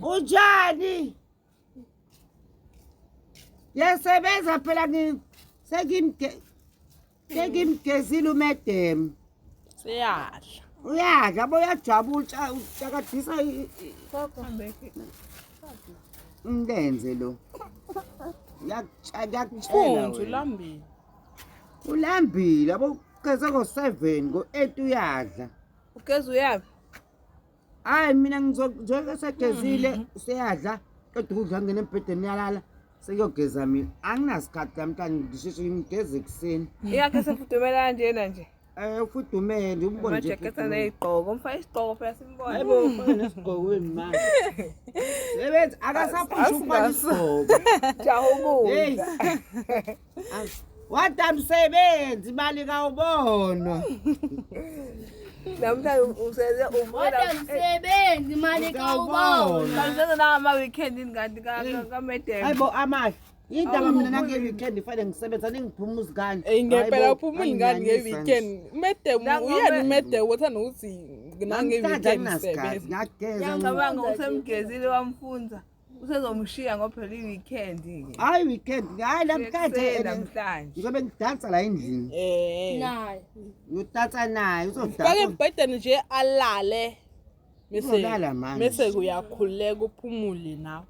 Unjani? Yasebenza phela sekimgezile umedem. Siyadla. Uyadla boyajabula ucakadisa umlenze lo. Yakutshela ulambile. Ulambile yabo ugeze ngo7 ngo8 uyadla. Ugeze uyapi? Hayi mina ngizoke segezile useyadla kodwa ukudla ngene embhedeni yalala sekuyogeza mina anginasikhathi namhlanje ngisheshe ngigeze kuseni. Iyakhe sefudumela kanjena nje. Ufudumele umbone nje Majaketa neyiqoko umfaka isigqoko phela simbona. Hayibo ufake nesigqokweni manje. Sebenza akasafusha ukufaka isigqoko. Jahuku. Hey. Wadam sebenzi imali kawubonwa. Namhlanje useze uvela Msebenzi imali kawubona. Kanjena na ama weekend ngandi kamedem. Hayibo amahle. Indaba mina nange weekend fanele ngisebenza ningiphuma uzigane. Ngempela uphuma ingane ngeweekend. Medem uyani medem uthanda ukuthi nange weekend sebenza. Ngageza. Ngicabanga usemgezile wamfunza. Usezomshiya ngophela iweekend ke. Hayi weekend hayi namhlanje namhlanje. ngizobe ngidansa la endlini. Nayi. Udansa naye Fake uzodansa. embhedeni nje alale. Uzolala manje. Mase kuyakhuleka uphumule nawe.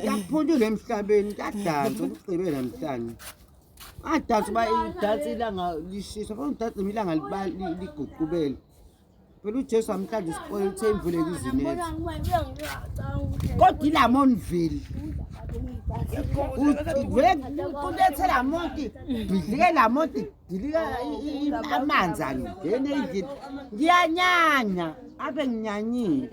Kuyaphundula emhlabeni kuyadansa ukugqibela namhlanje. Adansa ba idansa ilanga lishisa kodwa udansa ilanga liguqubele. Phela uJesu amhlanje isikole lithe imvuleke izinethe. Kodwa ilamonville. Ulethe la monti, bidlike la monti, dilika amanzi angene endlini. Ngiyanyanya abe nginyanyile.